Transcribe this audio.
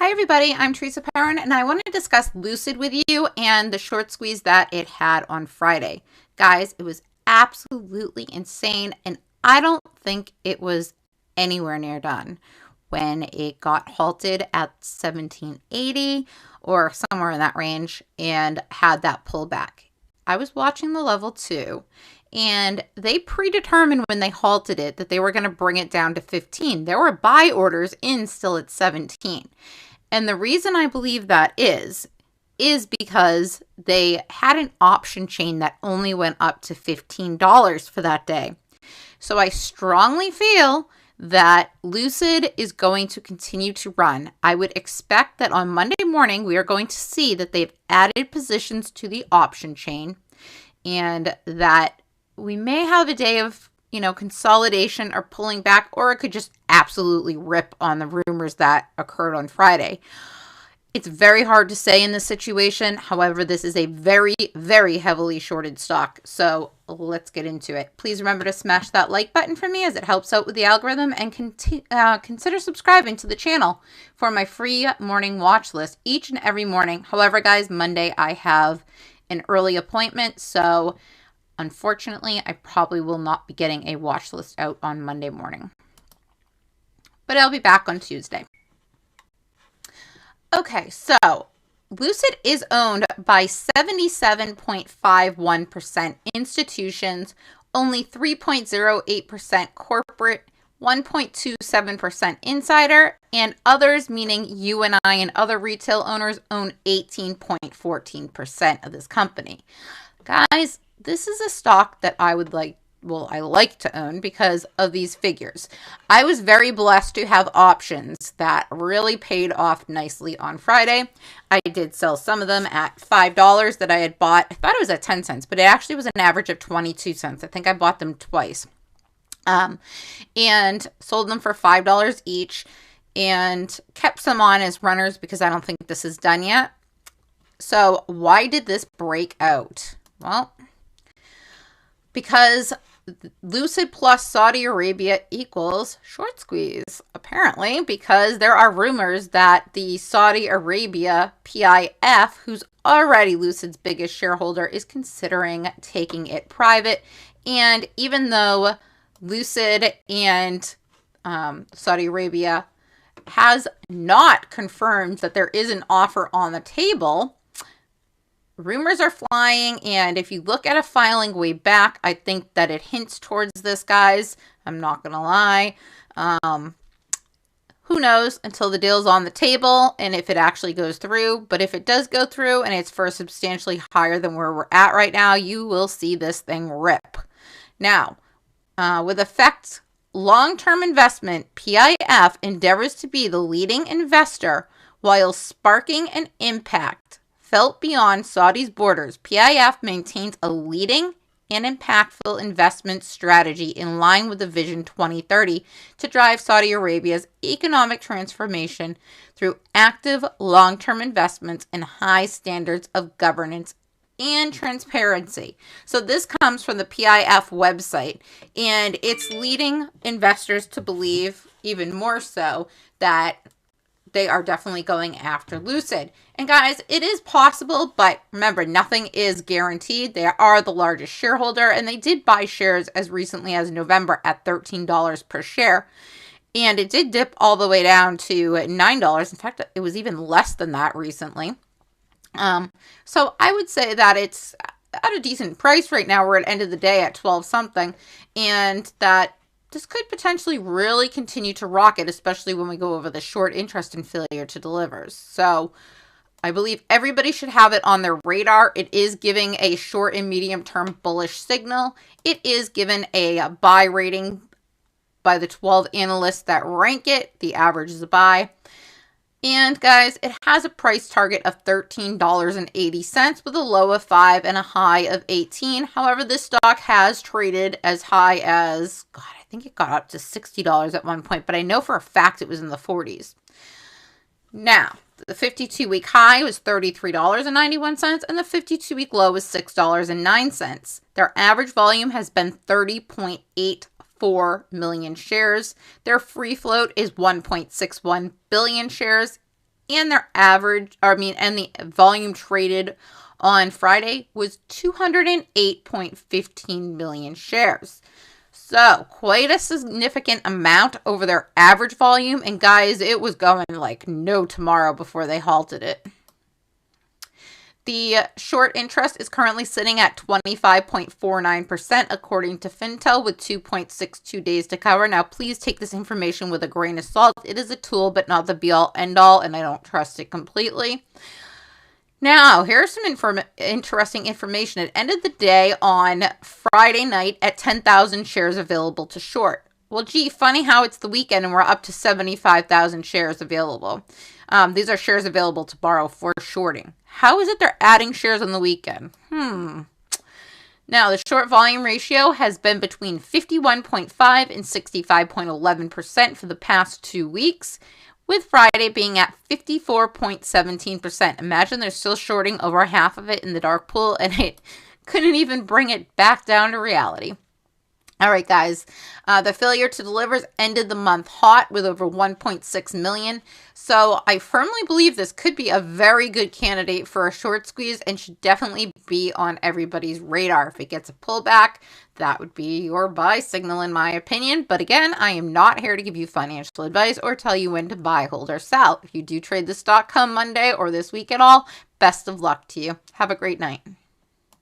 Hi everybody, I'm Teresa Perrin and I want to discuss Lucid with you and the short squeeze that it had on Friday. Guys, it was absolutely insane and I don't think it was anywhere near done when it got halted at 1780 or somewhere in that range and had that pullback. I was watching the level 2 and they predetermined when they halted it that they were going to bring it down to 15. There were buy orders in still at 17. And the reason I believe that is because they had an option chain that only went up to $15 for that day. So I strongly feel that Lucid is going to continue to run. I would expect that on Monday morning, we are going to see that they've added positions to the option chain and that we may have a day of consolidation or pulling back, or it could just absolutely rip on the rumors that occurred on Friday. It's very hard to say in this situation. However, this is a very, very heavily shorted stock. So let's get into it. Please remember to smash that like button for me as it helps out with the algorithm, and consider subscribing to the channel for my free morning watch list each and every morning. However, guys, Monday I have an early appointment, so unfortunately, I probably will not be getting a watch list out on Monday morning, but I'll be back on Tuesday. Okay, so Lucid is owned by 77.51% institutions, only 3.08% corporate, 1.27% insider, and others, meaning you and I and other retail owners, own 18.14% of this company. Guys, this is a stock that I like to own because of these figures. I was very blessed to have options that really paid off nicely on Friday. I did sell some of them at $5 that I had bought. I thought it was at 10 cents, but it actually was an average of 22 cents. I think I bought them twice. And sold them for $5 each and kept some on as runners because I don't think this is done yet. So why did this break out? Well, because Lucid plus Saudi Arabia equals short squeeze, apparently, because there are rumors that the Saudi Arabia PIF, who's already Lucid's biggest shareholder, is considering taking it private. And even though Lucid and Saudi Arabia has not confirmed that there is an offer on the table, rumors are flying, and if you look at a filing way back, I think that it hints towards this, guys. I'm not gonna lie. Who knows until the deal's on the table and if it actually goes through. But if it does go through and it's for substantially higher than where we're at right now, you will see this thing rip. Now, with effect long-term investment, PIF endeavors to be the leading investor while sparking an impact felt beyond Saudi's borders. PIF maintains a leading and impactful investment strategy in line with the Vision 2030 to drive Saudi Arabia's economic transformation through active long-term investments and high standards of governance and transparency. So this comes from the PIF website, and it's leading investors to believe even more so that they are definitely going after Lucid. And guys, it is possible, but remember, nothing is guaranteed. They are the largest shareholder, and they did buy shares as recently as November at $13 per share. And it did dip all the way down to $9. In fact, it was even less than that recently. So I would say that it's at a decent price right now. We're at end of the day at 12 something, and that this could potentially really continue to rocket, especially when we go over the short interest and failure to deliver. So I believe everybody should have it on their radar. It is giving a short and medium term bullish signal. It is given a buy rating by the 12 analysts that rank it. The average is a buy. And guys, it has a price target of $13.80 with a low of 5 and a high of 18. However, this stock has traded as high as, God, I think it got up to $60 at one point, but I know for a fact it was in the 40s. Now, the 52-week high was $33.91 and the 52-week low was $6.09. Their average volume has been 30.84 million shares. Their free float is 1.61 billion shares. and and the volume traded on Friday was 208.15 million shares. So, quite a significant amount over their average volume. And guys, it was going like no tomorrow before they halted it. The short interest is currently sitting at 25.49% according to Fintel, with 2.62 days to cover. Now, please take this information with a grain of salt. It is a tool, but not the be-all, end-all, and I don't trust it completely. Now, here's some interesting information. It ended the day on Friday night at 10,000 shares available to short. Well, gee, funny how it's the weekend and we're up to 75,000 shares available. These are shares available to borrow for shorting. How is it they're adding shares on the weekend? Now, the short volume ratio has been between 51.5 and 65.11% for the past 2 weeks, with Friday being at 54.17%. Imagine they're still shorting over half of it in the dark pool, and it couldn't even bring it back down to reality. All right, guys, the failure to delivers ended the month hot with over 1.6 million. So I firmly believe this could be a very good candidate for a short squeeze and should definitely be on everybody's radar. If it gets a pullback, that would be your buy signal in my opinion. But again, I am not here to give you financial advice or tell you when to buy, hold, or sell. If you do trade the stock come Monday or this week at all, best of luck to you. Have a great night.